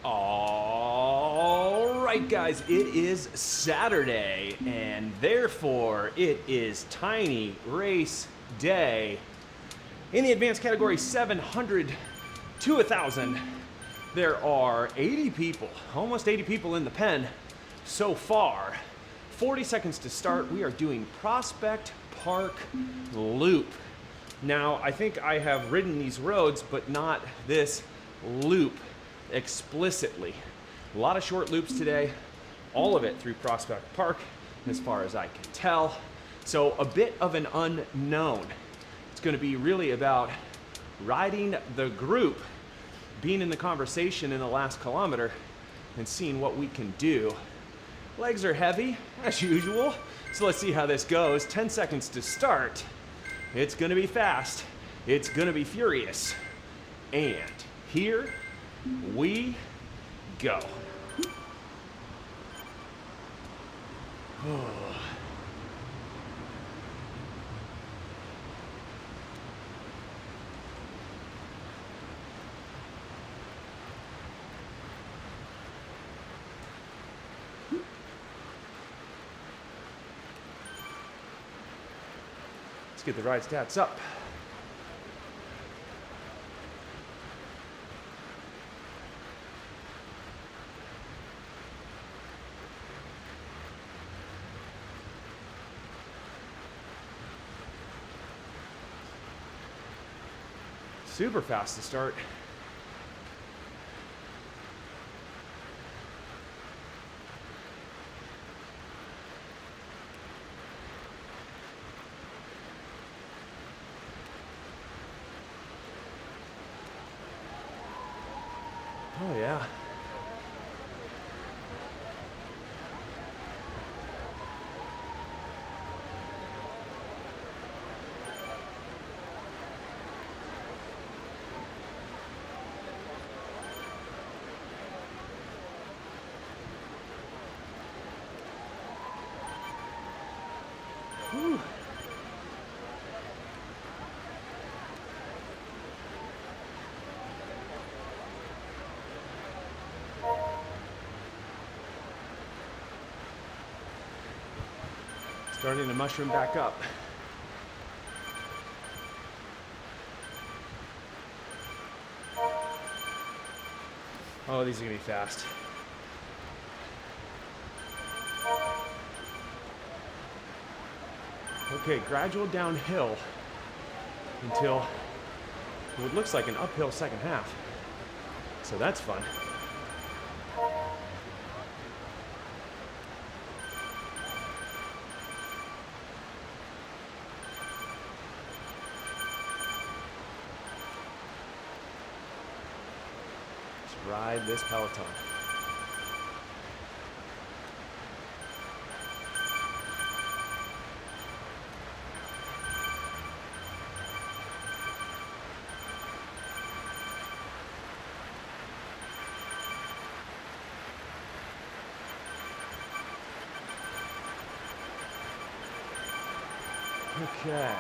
All right, guys, it is Saturday, and therefore it is Tiny Race Day. In the advanced category 700 to 1,000, there are 80 people, almost 80 people in the pen so far. 40 seconds to start. We are doing Prospect Park Loop. Now, I think I have ridden these roads, but not this loop explicitly. A lot of short loops today, all of it through Prospect Park, as far as I can tell. So a bit of an unknown. It's going to be really about riding the group, being in the conversation in the last kilometer, and seeing what we can do. Legs are heavy, as usual, so let's see how this goes. 10 seconds to start. It's going to be fast. It's going to be furious. And here we go. Let's get the ride stats up. Super fast to start. Oh yeah. Whew. Starting to mushroom back up. Oh, these are gonna be fast. Okay, gradual downhill until what looks like an uphill second half. So that's fun. Let's ride this peloton. Okay.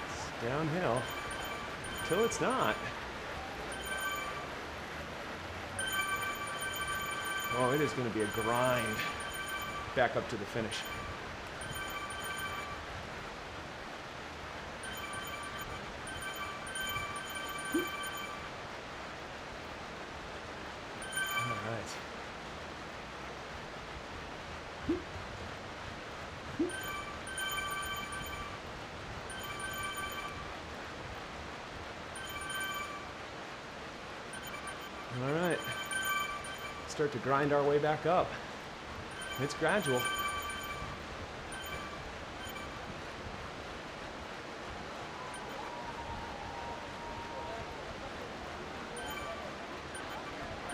It's downhill till it's not. Oh, it is going to be a grind back up to the finish. All right. All right, start to grind our way back up. It's gradual.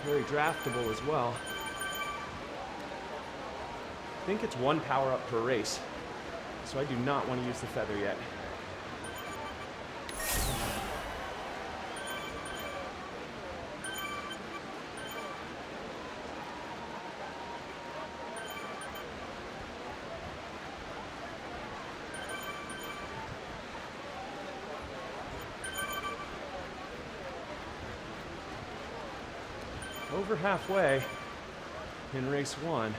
Very draftable as well. I think it's 1 power up per race, so I do not want to use the feather yet. over halfway in race 1.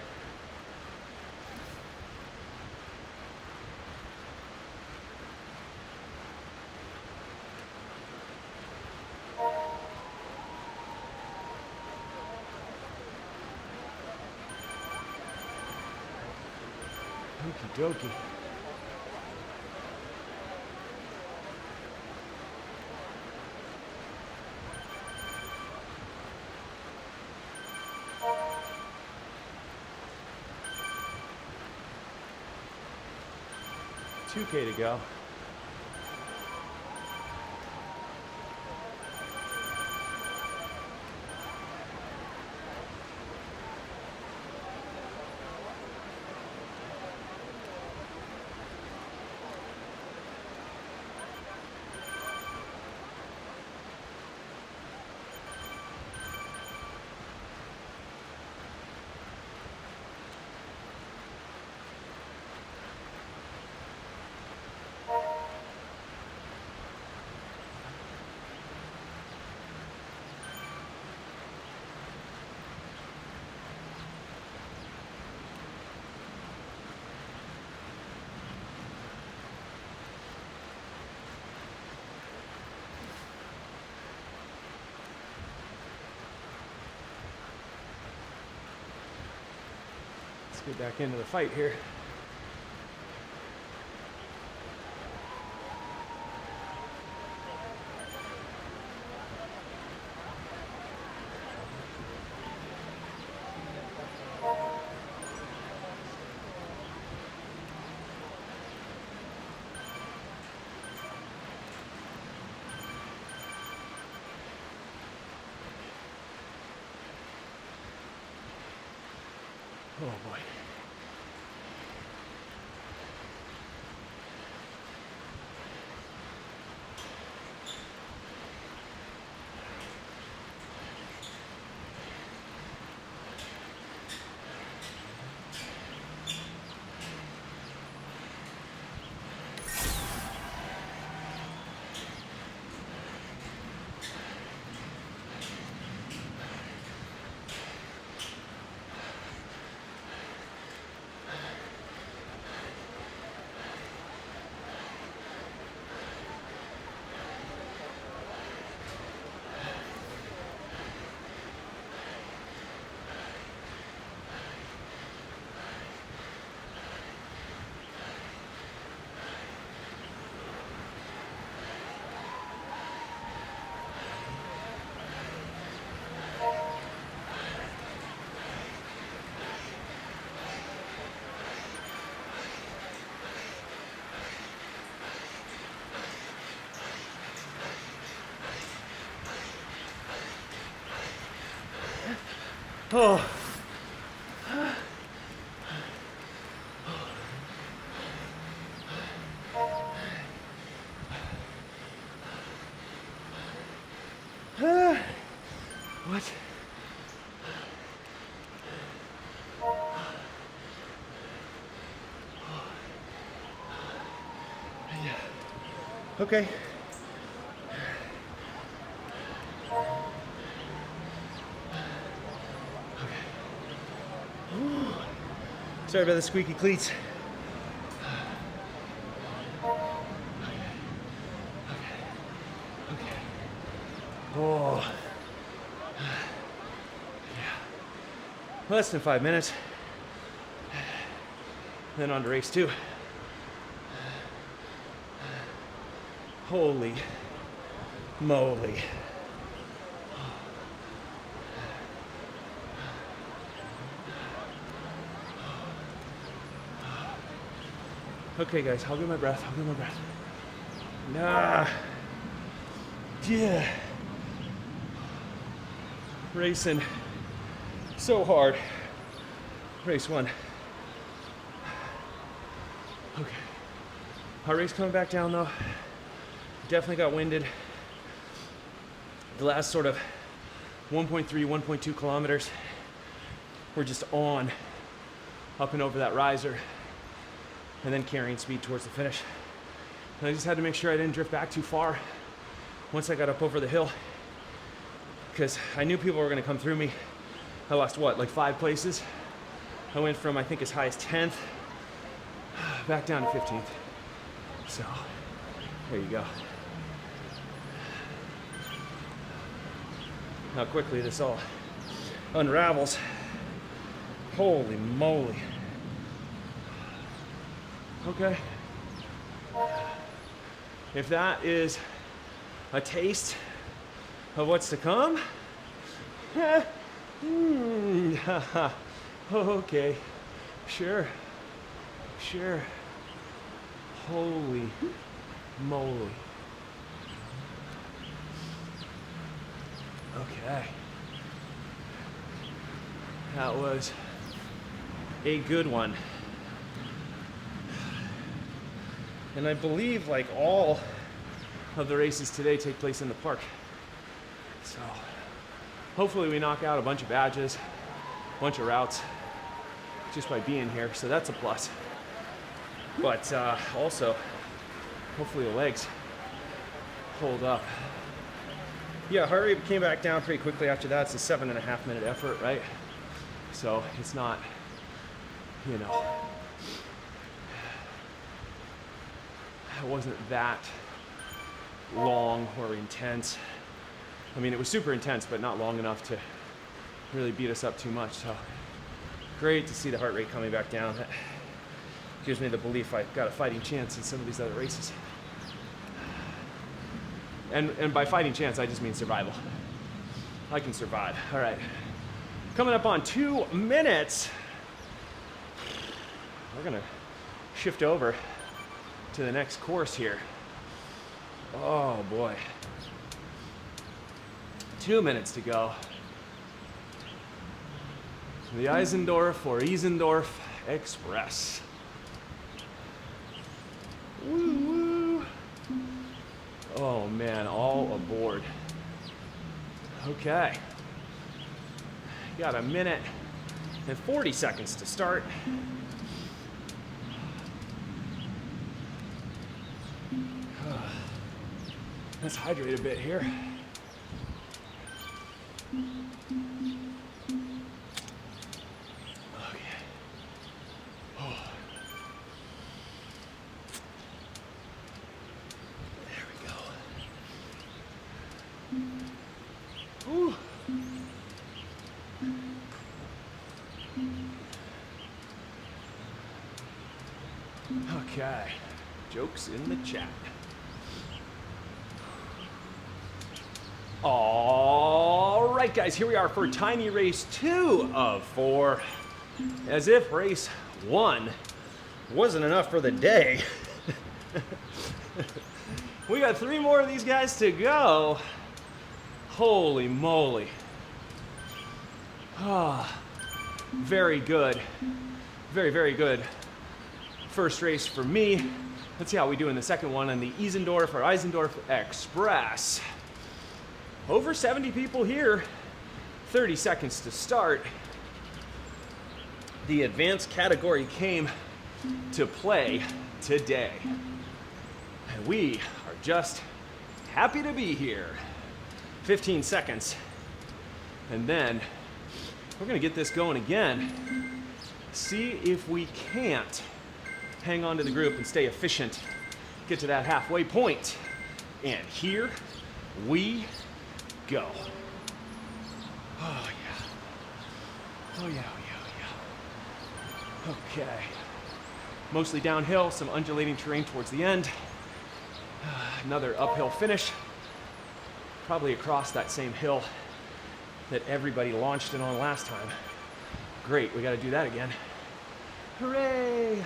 Okie dokie. $2K to go. Let's get back into the fight here. Oh boy. Oh. What? Yeah. Okay. Sorry about the squeaky cleats. Okay. Oh. Yeah. Less than 5 minutes. Then on to race 2. Holy moly. Okay, guys, I'll get my breath. Nah. Yeah. Racing so hard. Race 1. Okay. Heart rate's coming back down though. Definitely got winded. The last sort of 1.3, 1.2 kilometers were just on, up and over that riser, and then carrying speed towards the finish. And I just had to make sure I didn't drift back too far once I got up over the hill. because I knew people were going to come through me. I lost what, like 5 places? I went from, I think, as high as 10th back down to 15th. So there you go. How quickly this all unravels. Holy moly. Okay. If that is a taste of what's to come, okay, sure. Holy moly. Okay. That was a good one. And I believe like all of the races today take place in the park. So hopefully we knock out a bunch of badges, a bunch of routes just by being here. So that's a plus. But also, hopefully the legs hold up. Yeah, heart rate came back down pretty quickly after that. It's a 7.5 minute effort, right? So it's not, you know, it wasn't that long or intense. I mean, it was super intense, but not long enough to really beat us up too much. So great to see the heart rate coming back down. That gives me the belief I've got a fighting chance in some of these other races. And by fighting chance, I just mean survival. I can survive. All right. Coming up on 2 minutes, we're gonna shift over to the next course here. Oh boy. 2 minutes to go. The Issendorf or Issendorf Express. Woo woo. Oh man, all aboard. Okay. Got a minute and 40 seconds to start. Let's hydrate a bit here. Okay. Oh. There we go. Ooh. Okay. Jokes in the chat. All right, guys, here we are for tiny race 2 of 4. As if race 1 wasn't enough for the day. We got 3 more of these guys to go. Holy moly. Ah, very good. Very, very good. First race for me. Let's see how we do in the second one on the Issendorf or Issendorf Express. Over 70 people here, 30 seconds to start. The advanced category came to play today. And we are just happy to be here. 15 seconds. And then we're gonna get this going again. See if we can't hang on to the group and stay efficient. Get to that halfway point. And here we go. Oh yeah. Oh yeah, oh yeah, oh yeah. Okay. Mostly downhill, some undulating terrain towards the end. Another uphill finish. Probably across that same hill that everybody launched in on last time. Great, we gotta do that again. Hooray!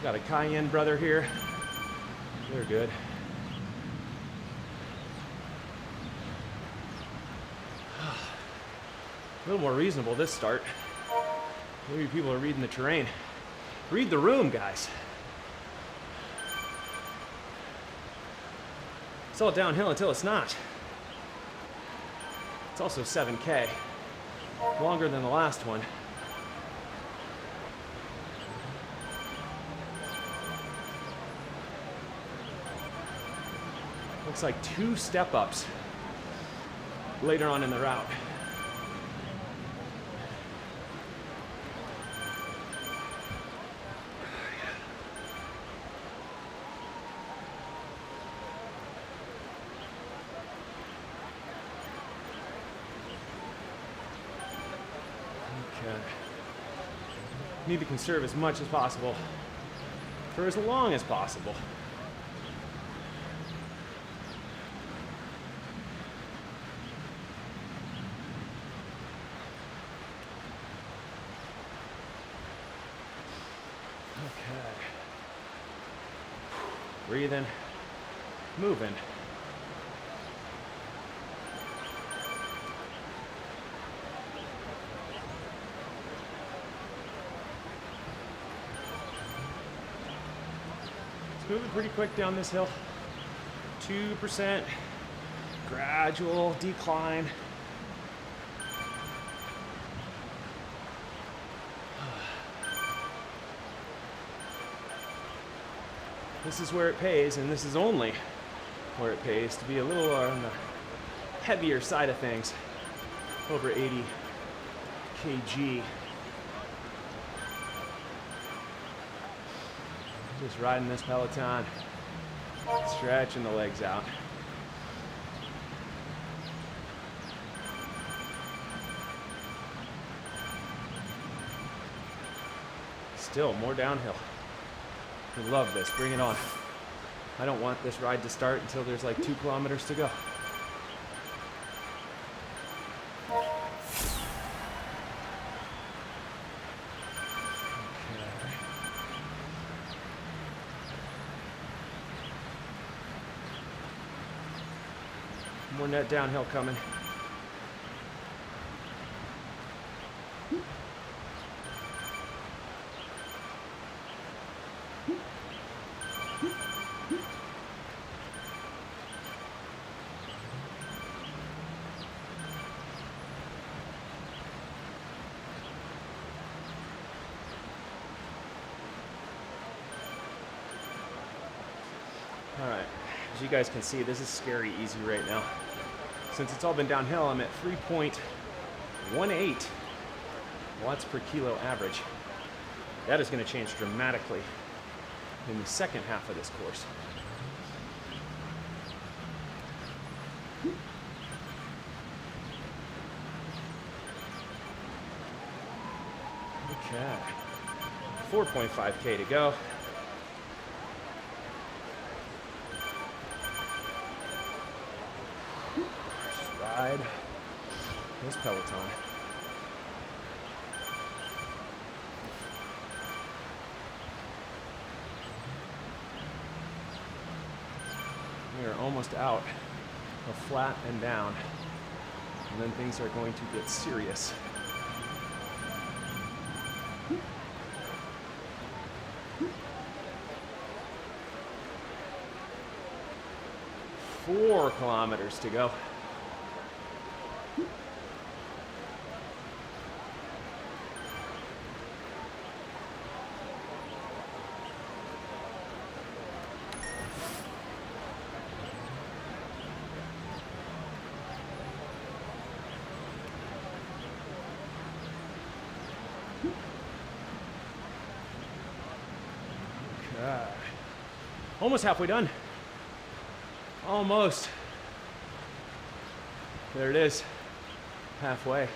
Got a Cayenne brother here. They're good. A little more reasonable this start. Maybe people are reading the terrain. Read the room, guys. It's all downhill until it's not. It's also 7K, longer than the last one. Looks like 2 step-ups later on in the route. Need to conserve as much as possible for as long as possible. Okay. Breathing, moving. Moving pretty quick down this hill. 2% gradual decline. This is where it pays, and this is only where it pays to be a little on the heavier side of things. Over 80 kg. Just riding this Peloton, stretching the legs out. Still more downhill. We love this, bring it on. I don't want this ride to start until there's like 2 kilometers to go. More net downhill coming. All right, as you guys can see, this is scary easy right now. Since it's all been downhill, I'm at 3.18 watts per kilo average. That is going to change dramatically in the second half of this course. Okay, 4.5K to go. Ride this Peloton. We are almost out of flat and down, and then things are going to get serious. Four kilometers to go. Almost halfway done. Almost. There it is. Halfway.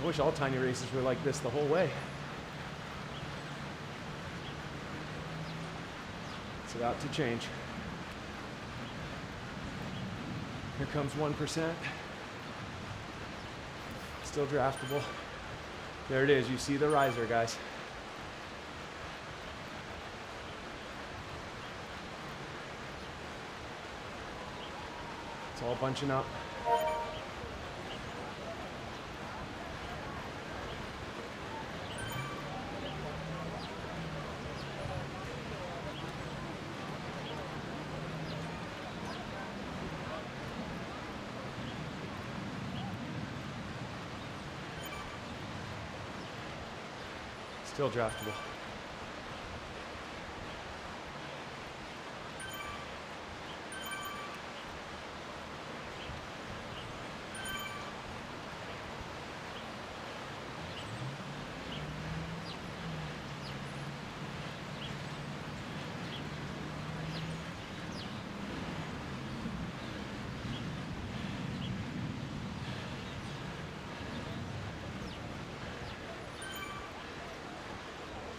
I wish all tiny races were like this the whole way. It's about to change. Here comes 1%. Still draftable. There it is. You see the riser, guys. It's all bunching up. Still draftable.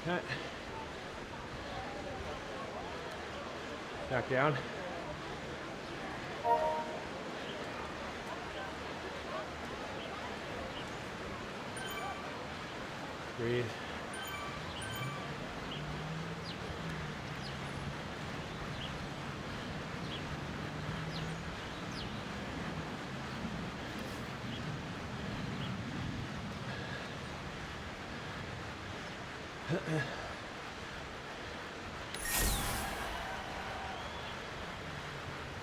Okay. Back down. Breathe.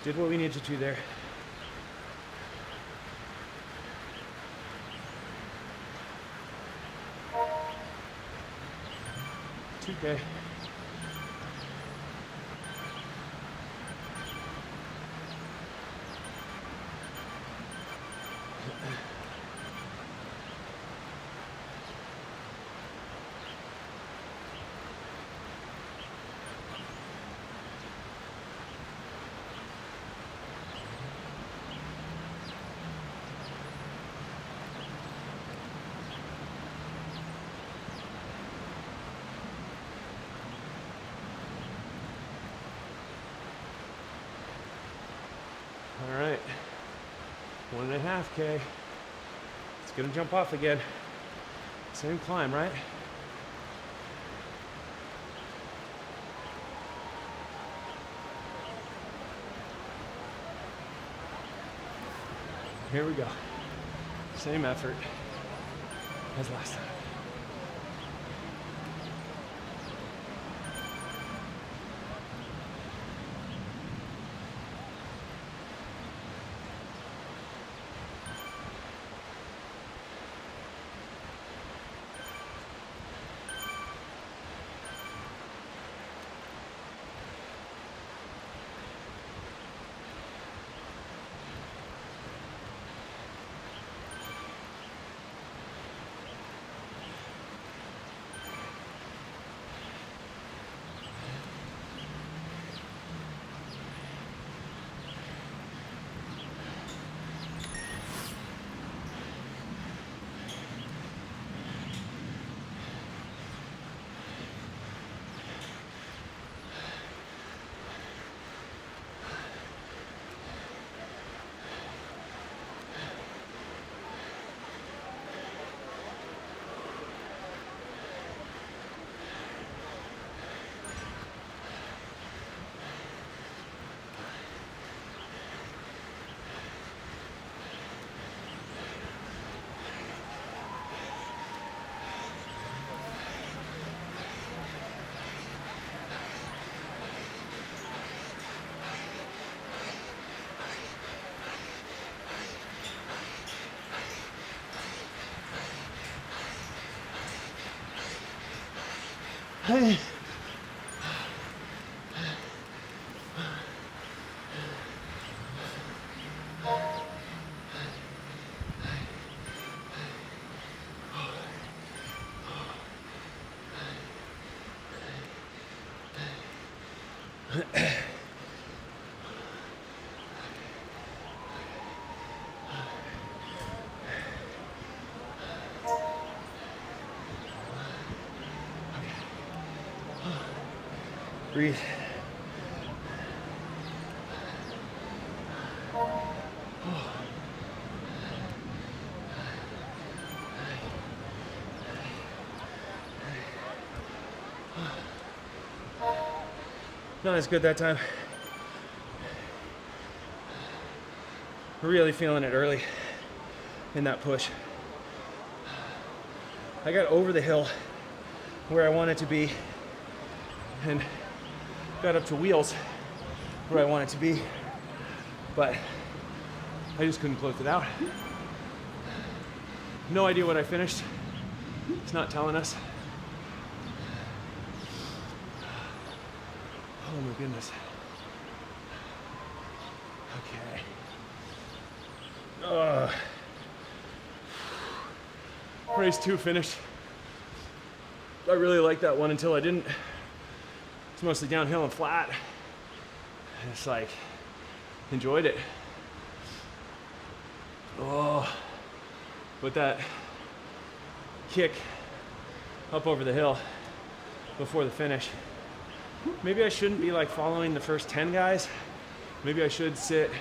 Did what we needed to there. It's okay. All right, 1.5K. It's gonna jump off again. Same climb, right? Here we go. Same effort as last time. Hey. Breathe. Not as good that time. Really feeling it early in that push. I got over the hill where I wanted to be and got up to wheels where I wanted to be, but I just couldn't close it out. No idea what I finished. It's not telling us. Oh my goodness. Okay. Race 2 finished. I really liked that one until I didn't. It's mostly downhill and flat. It's like, enjoyed it. Oh, but that kick up over the hill before the finish. Maybe I shouldn't be like following the first 10 guys. Maybe I should sit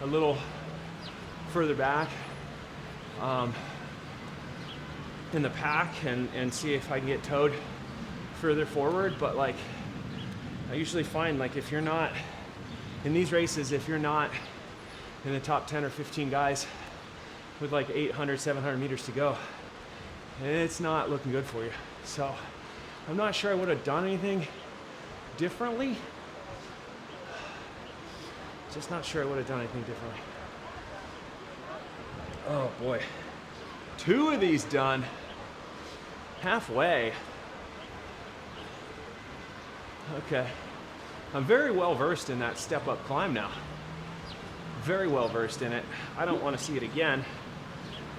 a little further back in the pack and see if I can get towed further forward. But like, I usually find like if you're not in these races, if you're not in the top 10 or 15 guys with like 800, 700 meters to go, it's not looking good for you. So I'm not sure I would have done anything differently. Just not sure I would have done anything differently. Oh boy. 2 of these done. Halfway. Okay. I'm very well versed in that step up climb now. Very well versed in it. I don't want to see it again.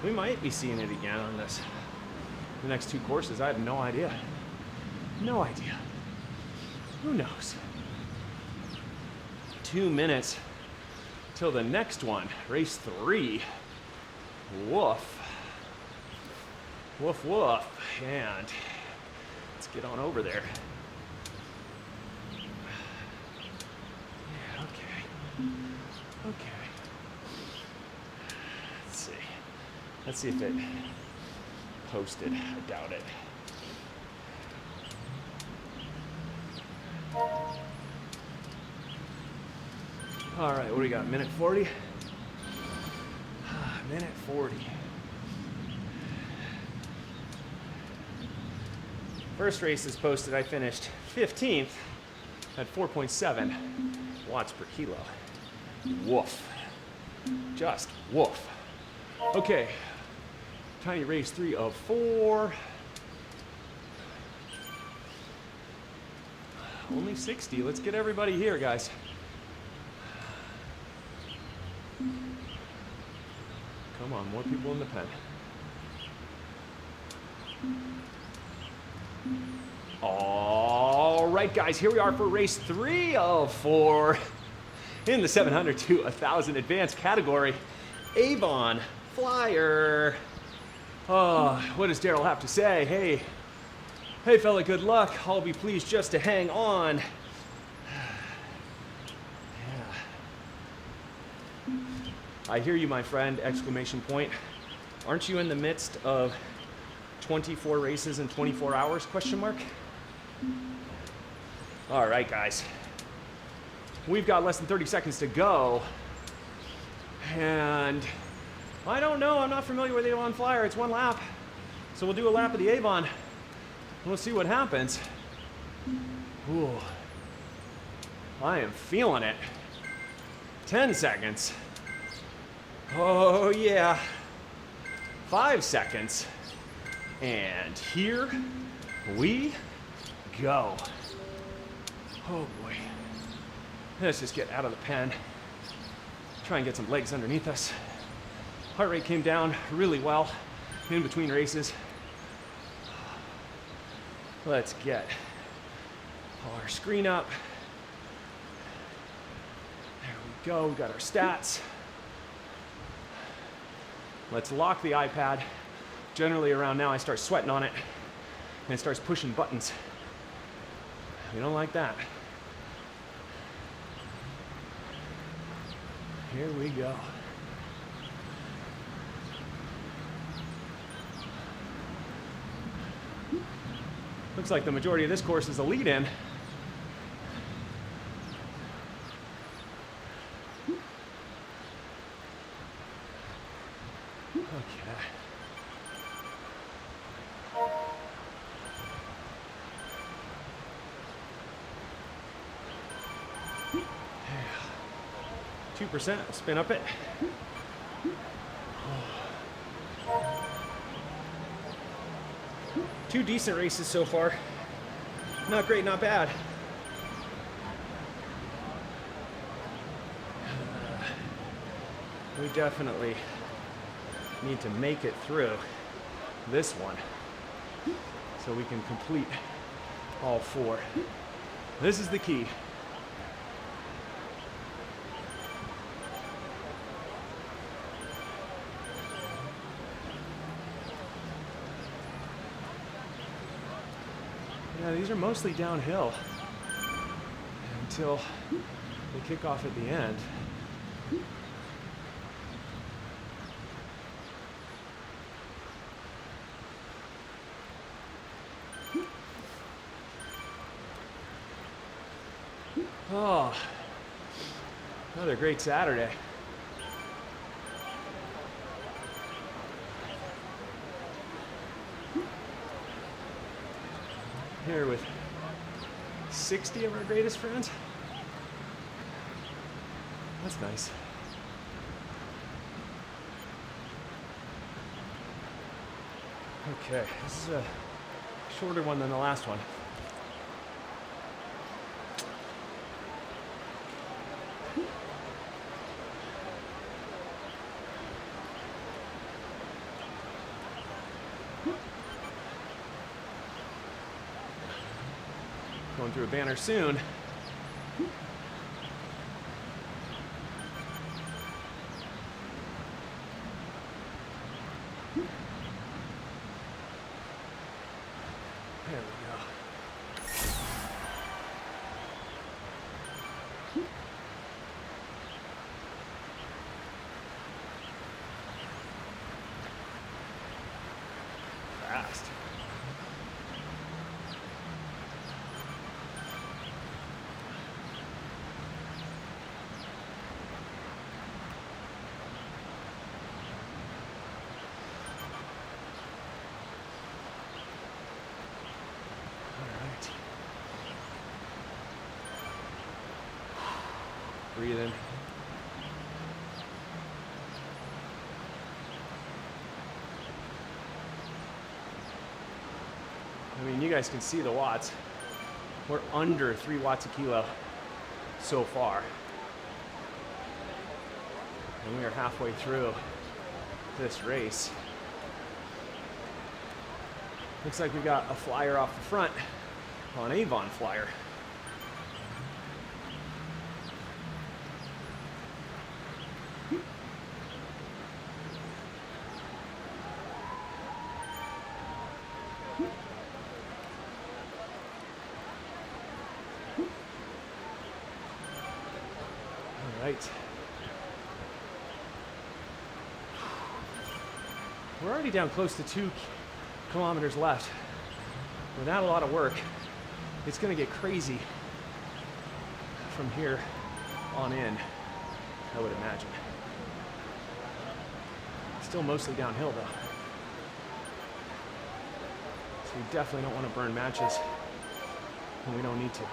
We might be seeing it again on the next 2 courses. I have no idea. No idea. Who knows? 2 minutes till the next one, race 3. Woof. Woof, woof. And let's get on over there. Yeah, okay. Okay. Let's see. Let's see if it posted. I doubt it. All right, what do we got? Minute 40? Minute 40. First race is posted, I finished 15th at 4.7 watts per kilo. Woof. Just woof. Okay, tiny race 3 of 4. Only 60. Let's get everybody here, guys. Come on, more people in the pen. All right, guys, here we are for race 3 of 4 in the 700 to 1,000 advanced category. Avon Flyer. Oh, what does Daryl have to say? Hey, fella, good luck. I'll be pleased just to hang on. Yeah. I hear you, my friend, exclamation point. Aren't you in the midst of 24 races in 24 hours, question mark? All right, guys. We've got less than 30 seconds to go. And I don't know, I'm not familiar with Avon Flyer. It's 1 lap. So we'll do a lap of the Avon. We'll see what happens. Ooh. I am feeling it. 10 seconds. Oh yeah. 5 seconds. And here we go. Oh boy. Let's just get out of the pen. Try and get some legs underneath us. Heart rate came down really well in between races. Let's get our screen up. There we go, we got our stats. Let's lock the iPad. Generally around now I start sweating on it and it starts pushing buttons. We don't like that. Here we go. Looks like the majority of this course is a lead-in. Okay. 2%, I'll spin up it. Two decent races so far. Not great, not bad. we definitely need to make it through this one so we can complete all 4. This is the key. Yeah, these are mostly downhill until they kick off at the end. Oh, another great Saturday. Here with 60 of our greatest friends. That's nice. Okay, this is a shorter one than the last one. Going through a banner soon. There we go. Fast. Breathe in. I mean, you guys can see the watts. We're under 3 watts a kilo so far. And we are halfway through this race. Looks like we got a flyer off the front on Avon flyer. Right. We're already down close to 2 kilometers left. Without a lot of work, it's going to get crazy from here on in, I would imagine. Still mostly downhill though. So we definitely don't want to burn matches when we don't need to.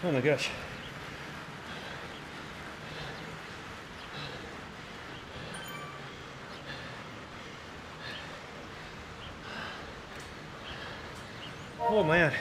Oh my gosh. Oh man.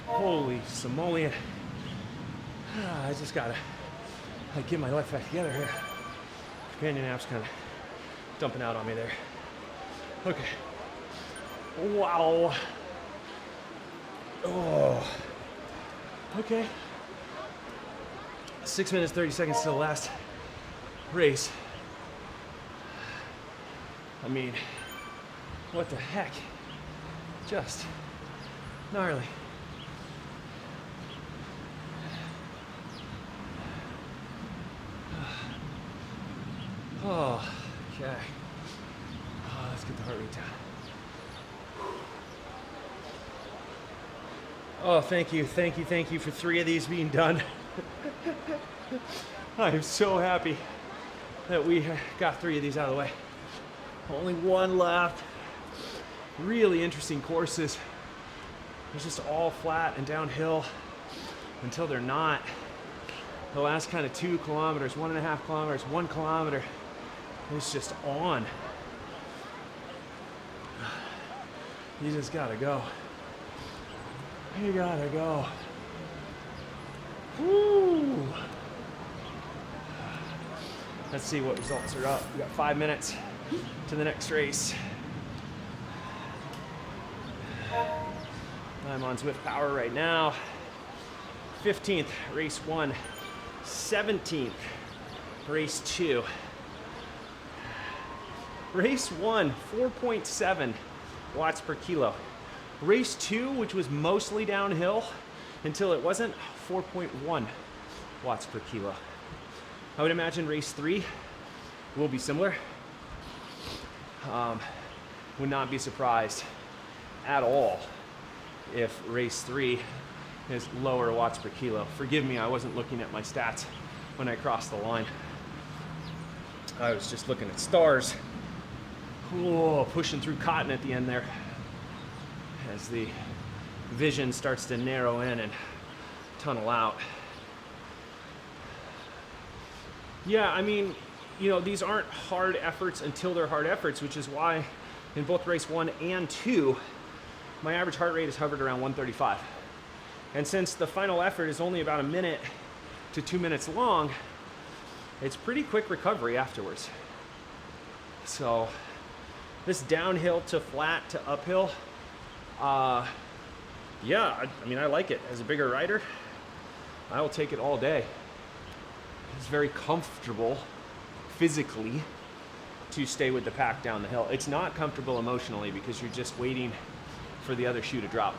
Holy simoleon. I just gotta get my life back together here. Companion app's kind of dumping out on me there. Okay. Wow. Oh. Okay. 6 minutes, 30 seconds to the last race. I mean, what the heck? Just gnarly. Oh, okay. Oh, let's get the heart rate down. Oh, thank you for 3 of these being done. I am so happy that we got 3 of these out of the way. Only 1 left. Really interesting courses. It's just all flat and downhill until they're not. The last kind of 2 kilometers, 1.5 kilometers, 1 kilometer. It's just on. You just gotta go. You gotta go. Woo! Let's see what results are up. We got 5 minutes to the next race. I'm on Zwift Power right now. 15th, race 1. 17th, race 2. Race 1, 4.7 watts per kilo. Race 2, which was mostly downhill until it wasn't, 4.1 watts per kilo. I would imagine race 3 will be similar. Would not be surprised at all if race 3 is lower watts per kilo. Forgive me, I wasn't looking at my stats when I crossed the line. I was just looking at stars. Whoa, pushing through cotton at the end there as the vision starts to narrow in and tunnel out. Yeah, I mean, you know, these aren't hard efforts until they're hard efforts, which is why in both race 1 and 2, my average heart rate has hovered around 135. And since the final effort is only about 1 minute to 2 minutes long, it's pretty quick recovery afterwards. So this downhill to flat to uphill, yeah, I mean, I like it. As a bigger rider, I will take it all day. It's very comfortable physically to stay with the pack down the hill. It's not comfortable emotionally because you're just waiting for the other shoe to drop.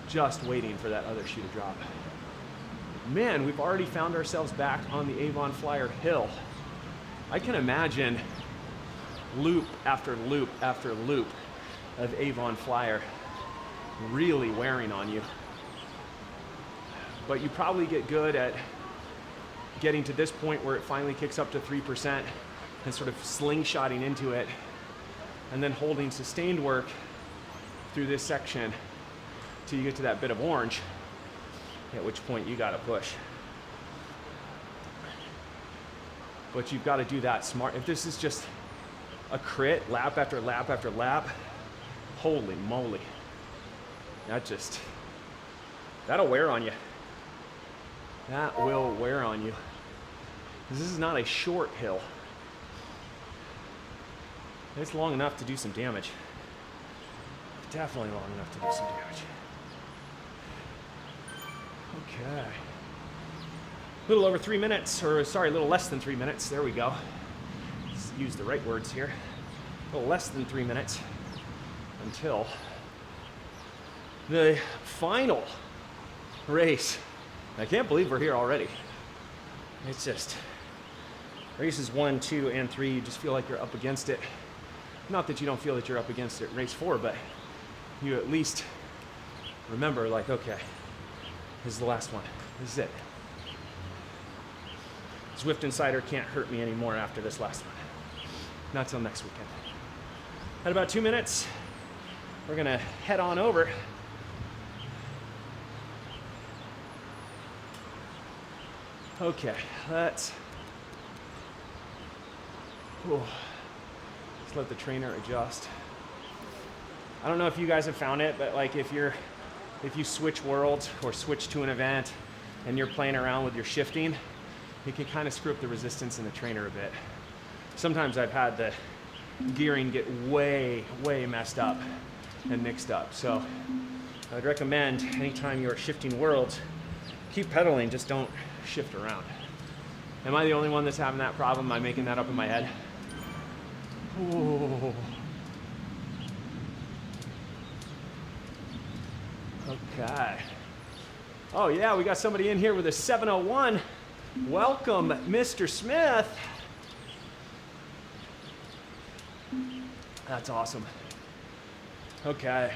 Just waiting for that other shoe to drop. Man, we've already found ourselves back on the Avon Flyer hill. I can imagine loop after loop after loop of Avon Flyer really wearing on you. But you probably get good at getting to this point where it finally kicks up to 3% and sort of slingshotting into it and then holding sustained work through this section till you get to that bit of orange, at which point you gotta push. But you've got to do that smart. If this is just a crit lap after lap after lap, holy moly, that'll wear on you. That will wear on you. This is not a short hill. It's long enough to do some damage. Definitely long enough to do some damage. Okay. little over 3 minutes, or sorry, a little less than 3 minutes. There we go. Let's use the right words here. A little less than 3 minutes until the final race. I can't believe we're here already. It's just races 1, 2, and 3, you just feel like you're up against it. Not that you don't feel that you're up against it in race 4, but you at least remember, like, okay, this is the last one. This is it. Zwift Insider can't hurt me anymore after this last one. Not till next weekend. At about 2 minutes, we're gonna head on over. Okay, let's let the trainer adjust. I don't know if you guys have found it, but like if you switch worlds or switch to an event and you're playing around with your shifting, it can kind of screw up the resistance in the trainer a bit. Sometimes I've had the gearing get way messed up and mixed up. So I'd recommend anytime you're shifting worlds, keep pedaling, just don't shift around. Am I the only one that's having that problem? Am I making that up in my head? Ooh. Okay. Oh yeah, we got somebody in here with a 701. Welcome, Mr. Smith. That's awesome. Okay.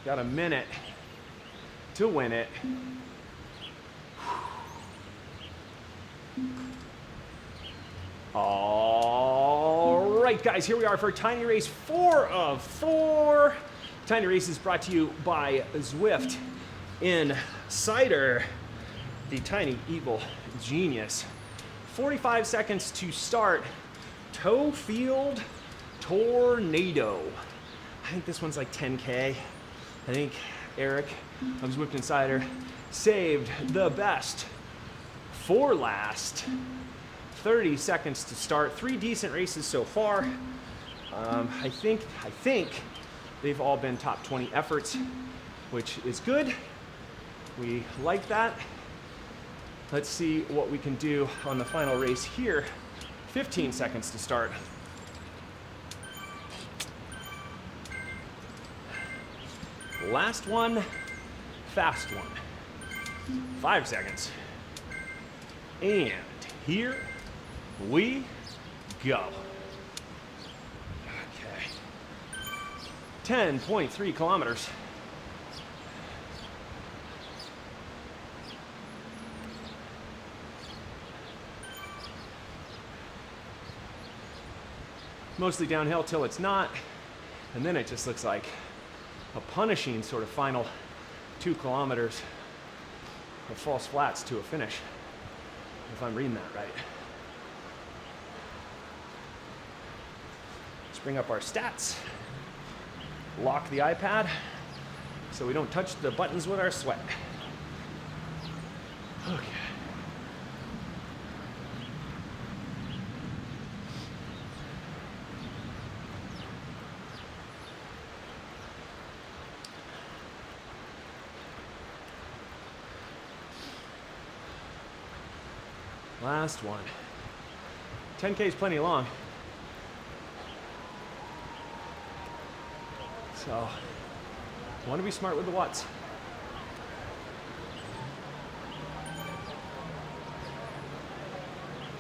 Got a minute to win it. All right, guys, here we are for Tiny Race 4 of 4. Tiny Race is brought to you by Zwift Insider, the tiny evil genius. 45 seconds to start. Toefield Tornado. I think this one's like 10K. I think Eric of Zwift Insider saved the best for last. 30 seconds to start. 3 decent races so far. I think they've all been top 20 efforts, which is good. We like that. Let's see what we can do on the final race here. 15 seconds to start. Last one, fast one. 5 seconds. And here we go. Okay. 10.3 kilometers. Mostly downhill till it's not, and then it just looks like a punishing sort of final 2 kilometers of false flats to a finish, if I'm reading that right. Let's bring up our stats, lock the iPad so we don't touch the buttons with our sweat. Okay. Last one. 10K is plenty long. So, want to be smart with the watts.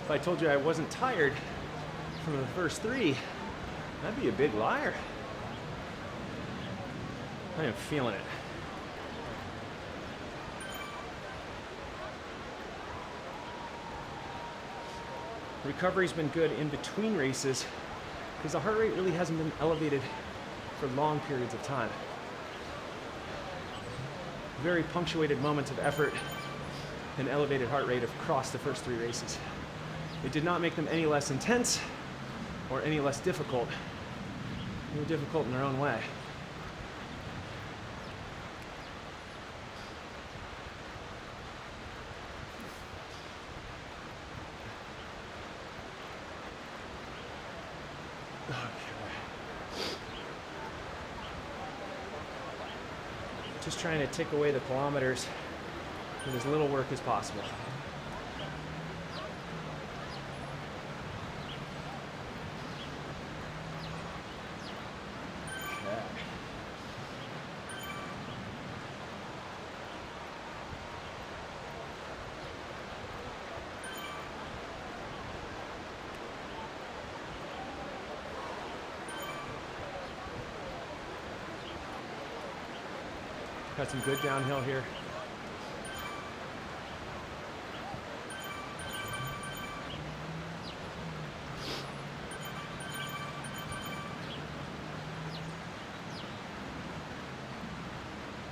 If I told you I wasn't tired from the first 3, that'd be a big liar. I am feeling it. Recovery's been good in between races because the heart rate really hasn't been elevated for long periods of time. Very punctuated moments of effort and elevated heart rate across the first 3 races. It did not make them any less intense or any less difficult. They were difficult in their own way. Just trying to tick away the kilometers with as little work as possible. Got some good downhill here.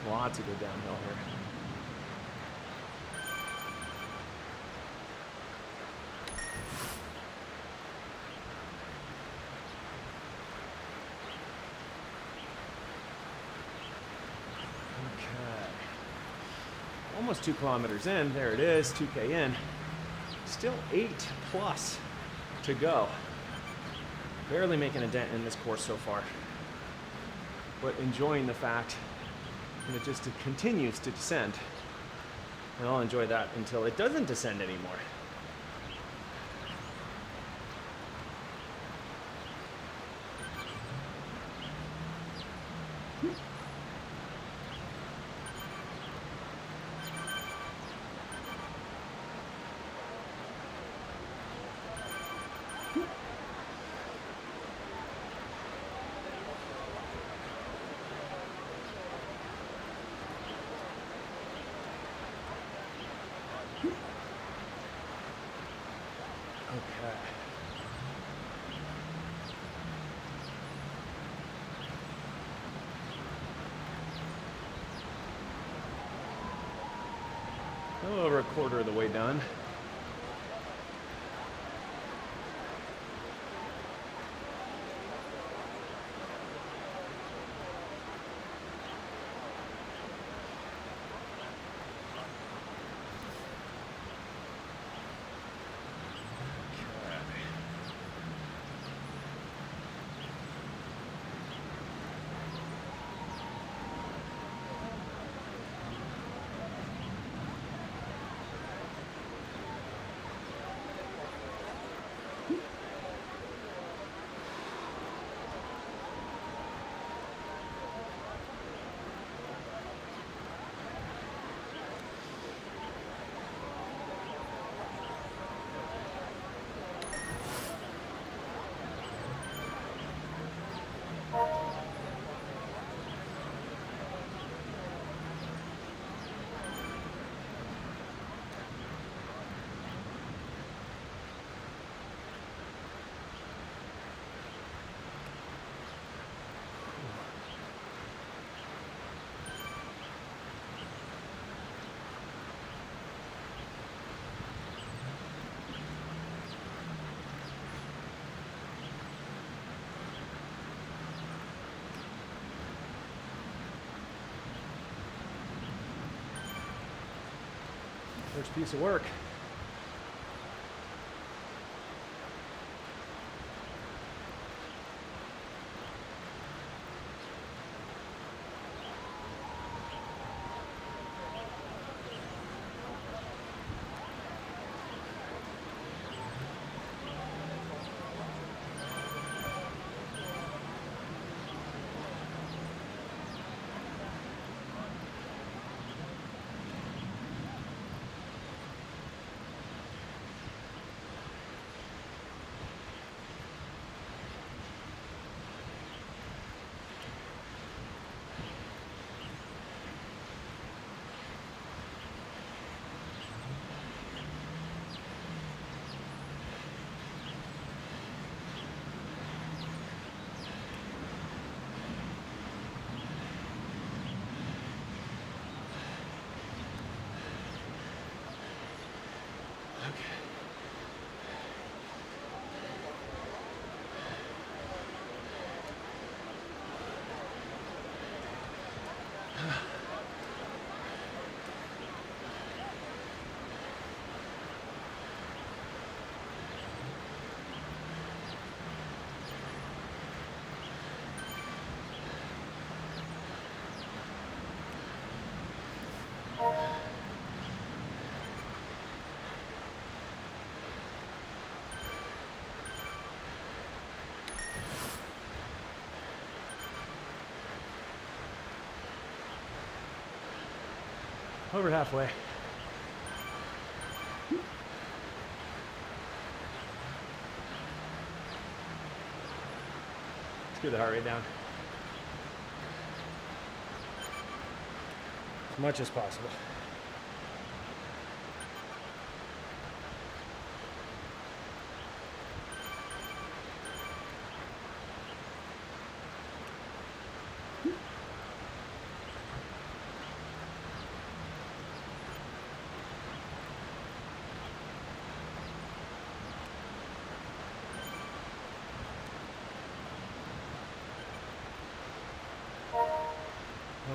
Lots of good downhill here. Okay. Almost 2 kilometers in. There it is, 2K in. Still 8 plus to go. Barely making a dent in this course so far. But enjoying the fact and it just continues to descend. And I'll enjoy that until it doesn't descend anymore. Okay. A little over a quarter of the way done. First piece of work. Over halfway. Let's get the heart rate down. as much as possible.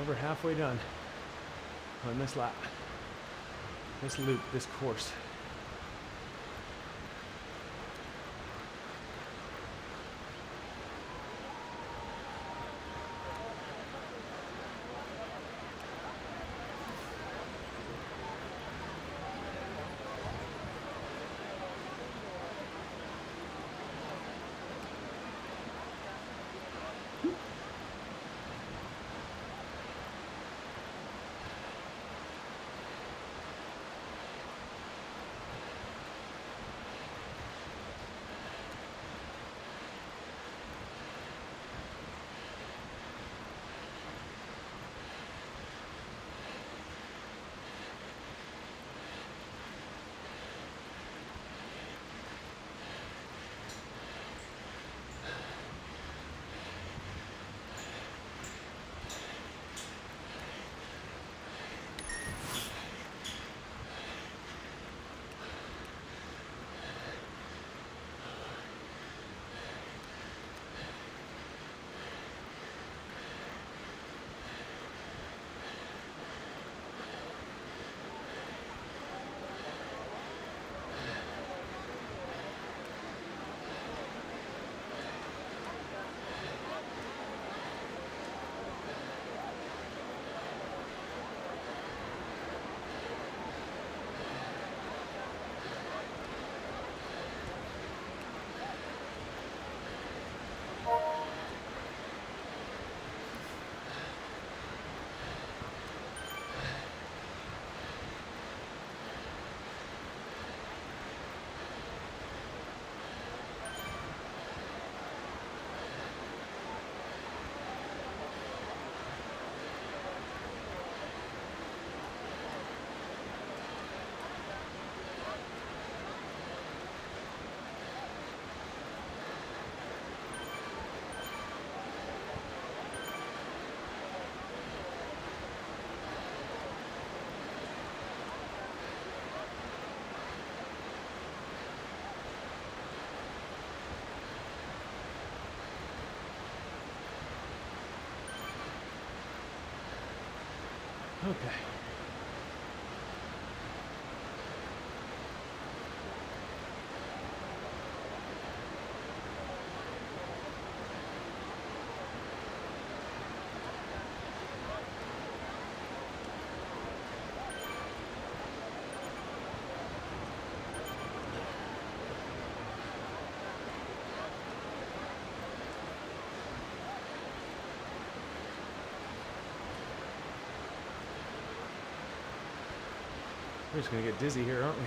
Over halfway done on this lap, this loop, this course. Okay. We're just gonna get dizzy here, aren't we?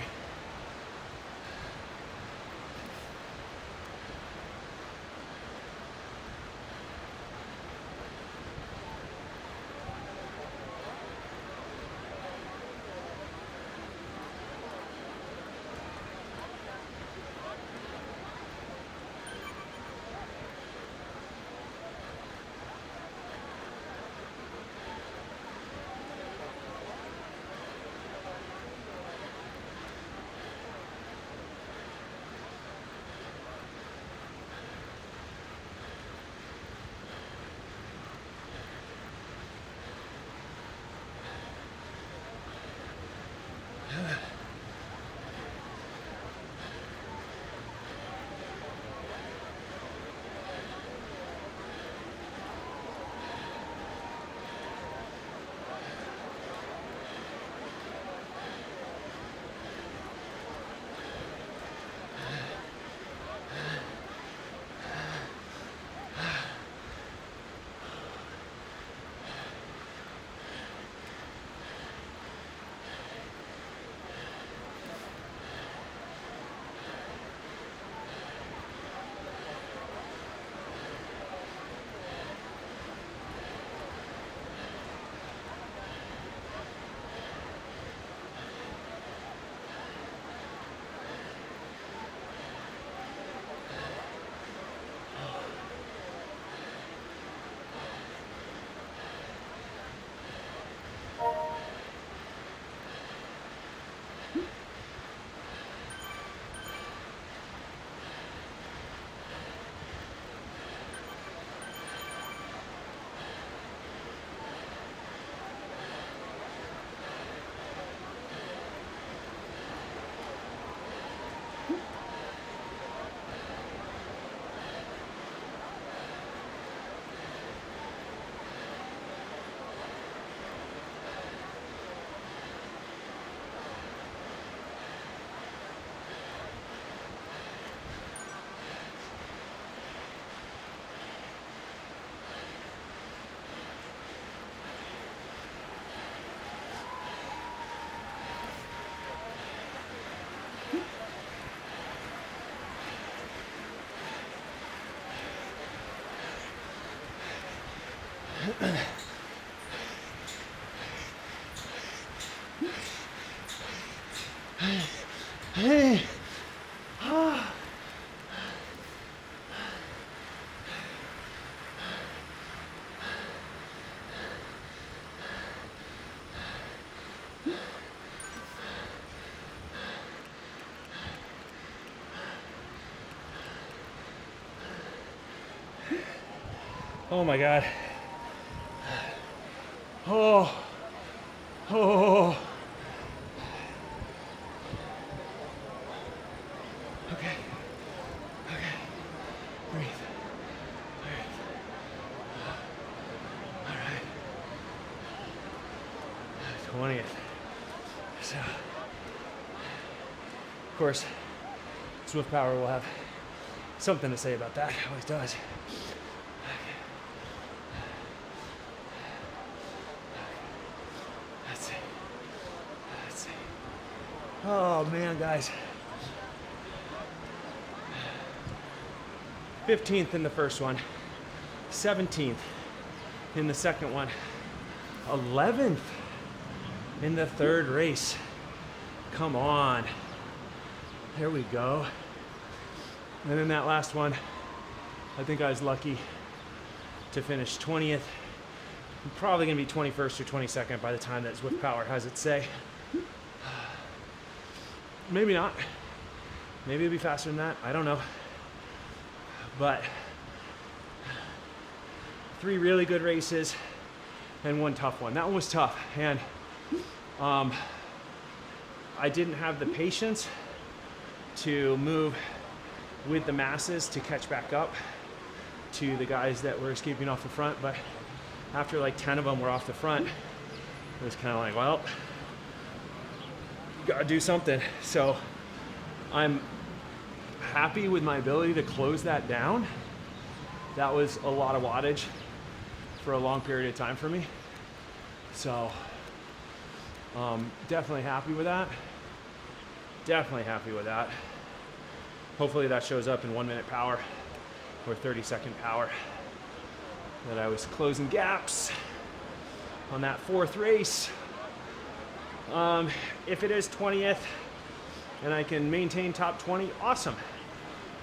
Oh my God. Oh. Oh. Okay. Okay. Breathe. All right. 20th. So, of course, Zwift Power will have something to say about that. It always does. Let's see. Oh man, guys. 15th in the first one, 17th in the second one, 11th in the third race. Come on. There we go. And then that last one, I think I was lucky to finish 20th. I'm probably gonna be 21st or 22nd by the time that Zwift Power has its say. Maybe not. Maybe it'll be faster than that. I don't know. But 3 really good races and 1 tough one. That one was tough. And I didn't have the patience to move with the masses to catch back up to the guys that were escaping off the front. But after like 10 of them were off the front, it was kind of like, well, gotta do something. So I'm happy with my ability to close that down. That was a lot of wattage for a long period of time for me. So definitely happy with that. Definitely happy with that. Hopefully that shows up in 1 minute power or 30-second power. That I was closing gaps on that 4th race. If it is 20th and I can maintain top 20, awesome.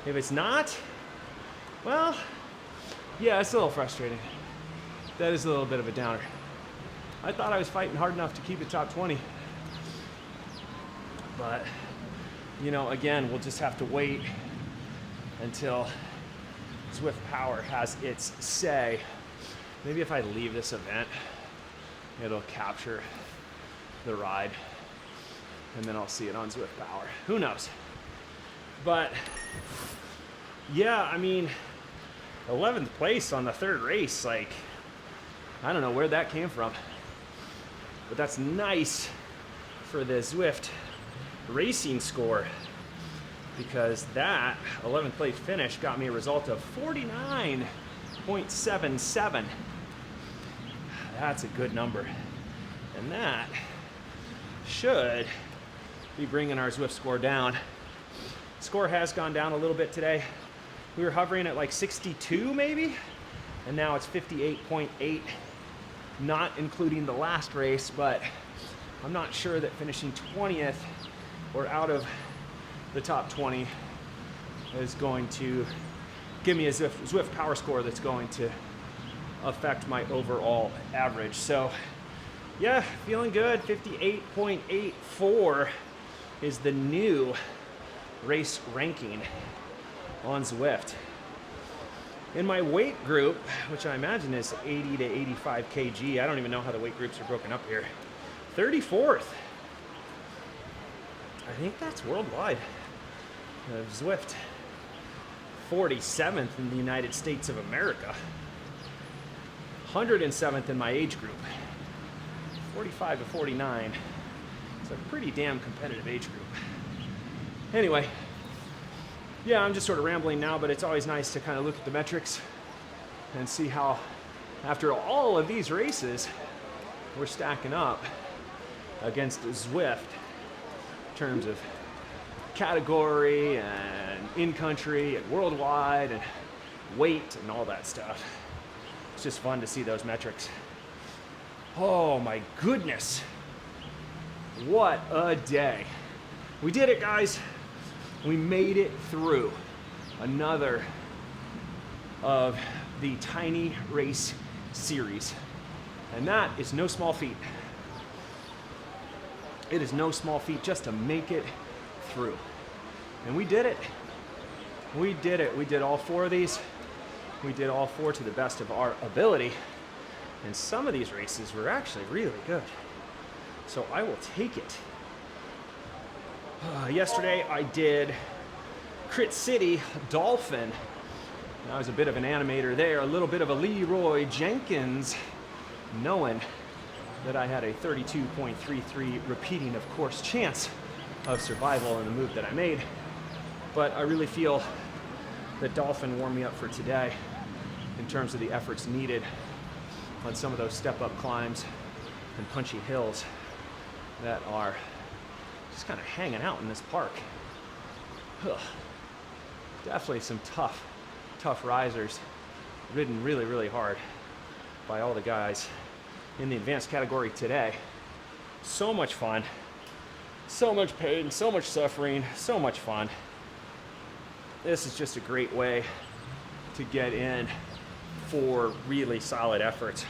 If it's not, well, yeah, it's a little frustrating. That is a little bit of a downer. I thought I was fighting hard enough to keep it top 20. But, you know, again, we'll just have to wait until Zwift Power has its say. Maybe if I leave this event, it'll capture the ride and then I'll see it on Zwift Power. Who knows? But yeah, I mean, 11th place on the 3rd race, like, I don't know where that came from, but that's nice for the Zwift racing score, because that 11th place finish got me a result of 49.77. That's a good number. And that should be bringing our Zwift score down. Score has gone down a little bit today. We were hovering at like 62 maybe, and now it's 58.8, not including the last race, but I'm not sure that finishing 20th or out of the top 20 is going to give me a Zwift Power score that's going to affect my overall average. So yeah, feeling good. 58.84 is the new race ranking on Zwift. In my weight group, which I imagine is 80 to 85 kg, I don't even know how the weight groups are broken up here, 34th. I think that's worldwide. Zwift, 47th in the United States of America, 107th in my age group, 45 to 49. It's a pretty damn competitive age group. Anyway, yeah, I'm just sort of rambling now, but it's always nice to kind of look at the metrics and see how, after all of these races, we're stacking up against Zwift in terms of category and in-country and worldwide and weight and all that stuff. It's just fun to see those metrics. Oh my goodness. What a day. We did it, guys. We made it through another of the Tiny Race series. And that is no small feat. It is no small feat just to make it through. And we did it. We did it. We did all 4 of these. We did all 4 to the best of our ability. And some of these races were actually really good. So I will take it. Yesterday I did Crit City Dolphin. I was a bit of an animator there, a little bit of a Leroy Jenkins, knowing that I had a 32.33 repeating of course chance of survival in the move that I made. But I really feel that Dolphin warmed me up for today in terms of the efforts needed on some of those step-up climbs and punchy hills that are just kind of hanging out in this park. Ugh. Definitely some tough risers, ridden really, really hard by all the guys in the advanced category today. So much fun, so much pain, so much suffering, so much fun. This is just a great way to get in 4 really solid efforts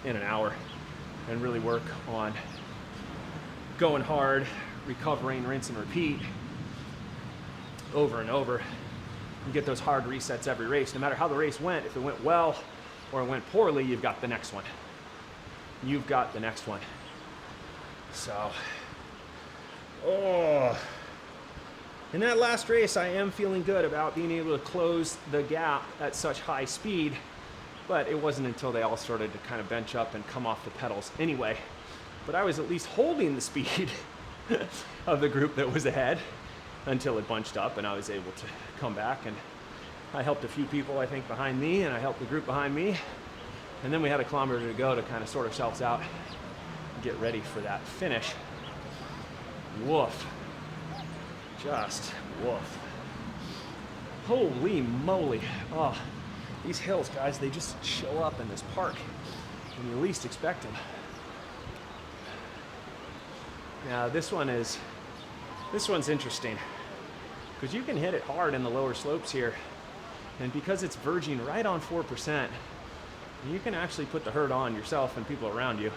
in an hour and really work on going hard, recovering, rinse and repeat over and over. You get those hard resets every race. No matter how the race went, if it went well or it went poorly, you've got the next one. You've got the next one. So, in that last race, I am feeling good about being able to close the gap at such high speed, but it wasn't until they all started to kind of bench up and come off the pedals anyway. But I was at least holding the speed of the group that was ahead until it bunched up and I was able to come back, and I helped a few people, I think, behind me, and I helped the group behind me. And then we had a kilometer to go to kind of sort ourselves out and get ready for that finish. Woof. Just woof. Holy moly. Oh, these hills, guys, they just show up in this park when you least expect them. Now this one's interesting because you can hit it hard in the lower slopes here, and because it's verging right on 4%, you can actually put the hurt on yourself and people around you.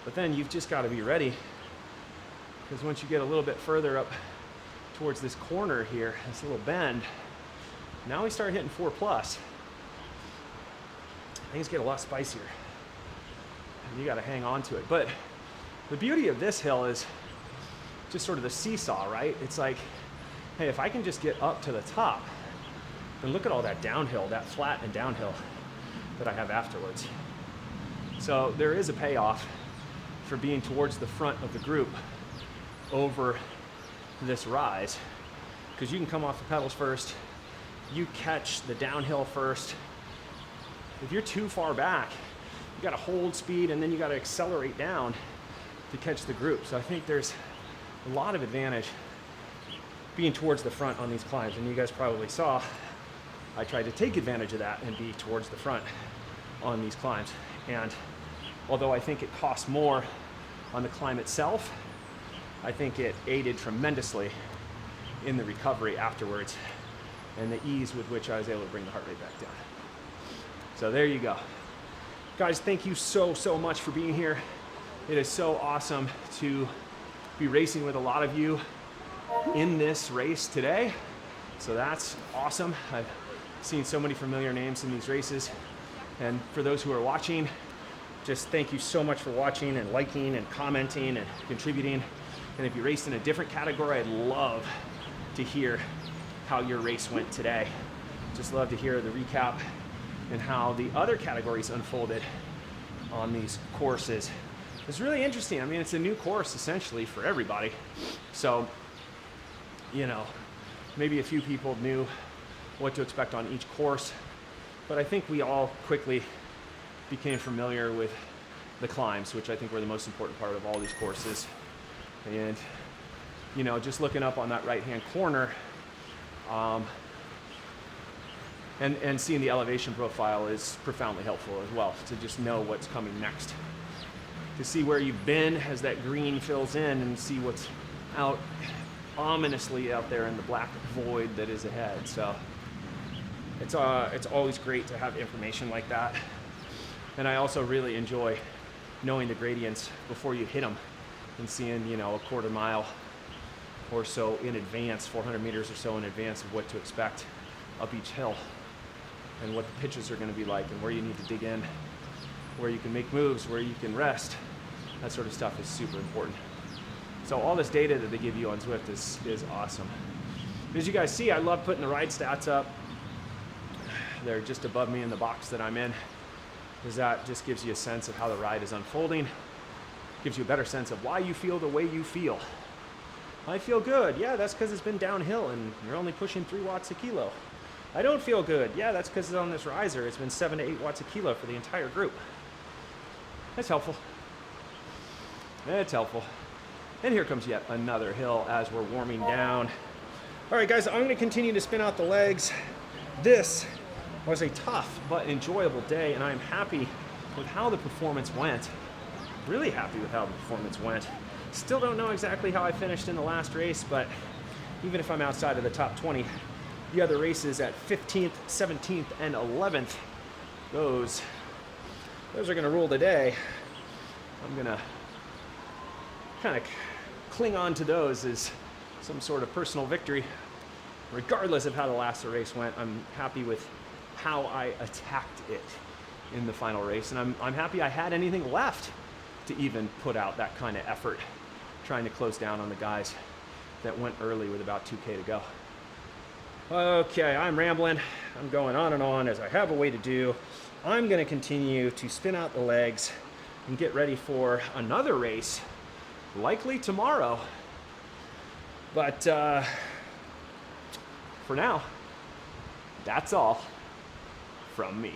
But then you've just got to be ready, because once you get a little bit further up towards this corner here, this little bend, now we start hitting 4+. Things get a lot spicier, and you got to hang on to it. But the beauty of this hill is just sort of the seesaw, right? It's like, hey, if I can just get up to the top, then look at all that downhill, that flat and downhill that I have afterwards. So there is a payoff for being towards the front of the group over this rise, because you can come off the pedals first, you catch the downhill first. If you're too far back, you got to hold speed and then you got to accelerate down to catch the group. So I think there's a lot of advantage being towards the front on these climbs, and you guys probably saw I tried to take advantage of that and be towards the front on these climbs. And although I think it costs more on the climb itself, I think it aided tremendously in the recovery afterwards and the ease with which I was able to bring the heart rate back down. So there you go. Guys, thank you so much for being here. It is so awesome to be racing with a lot of you in this race today. So that's awesome. I've seen so many familiar names in these races. And for those who are watching, just thank you so much for watching and liking and commenting and contributing. And if you raced in a different category, I'd love to hear how your race went today. Just love to hear the recap and how the other categories unfolded on these courses. It's really interesting. I mean, it's a new course essentially for everybody. So, you know, maybe a few people knew what to expect on each course, but I think we all quickly became familiar with the climbs, which I think were the most important part of all these courses. And, you know, just looking up on that right-hand corner, And seeing the elevation profile is profoundly helpful as well, to just know what's coming next. To see where you've been as that green fills in and see what's out ominously out there in the black void that is ahead. So it's always great to have information like that. And I also really enjoy knowing the gradients before you hit them and seeing, you know, a quarter mile or so in advance, 400 meters or so in advance of what to expect up each hill and what the pitches are going to be like and where you need to dig in, where you can make moves, where you can rest. That sort of stuff is super important. So all this data that they give you on Zwift is awesome. As you guys see, I love putting the ride stats up. They're just above me in the box that I'm in, because that just gives you a sense of how the ride is unfolding. Gives you a better sense of why you feel the way you feel. I feel good. Yeah, that's because it's been downhill and you're only pushing 3 watts a kilo. I don't feel good. Yeah, that's because it's on this riser. It's been 7 to 8 watts a kilo for the entire group. That's helpful. It's helpful. And here comes yet another hill as we're warming down. All right, guys, I'm going to continue to spin out the legs. This was a tough but enjoyable day, and I'm happy with how the performance went. Really happy with how the performance went. Still don't know exactly how I finished in the last race, but even if I'm outside of the top 20, the other races at 15th, 17th, and 11th, those are going to rule the day. I'm going to kind of cling on to those as some sort of personal victory. Regardless of how the last race went, I'm happy with how I attacked it in the final race, and I'm happy I had anything left to even put out that kind of effort, trying to close down on the guys that went early with about 2K to go. Okay, I'm rambling. I'm going on and on as I have a way to do. I'm going to continue to spin out the legs and get ready for another race, likely tomorrow. But for now, that's all from me.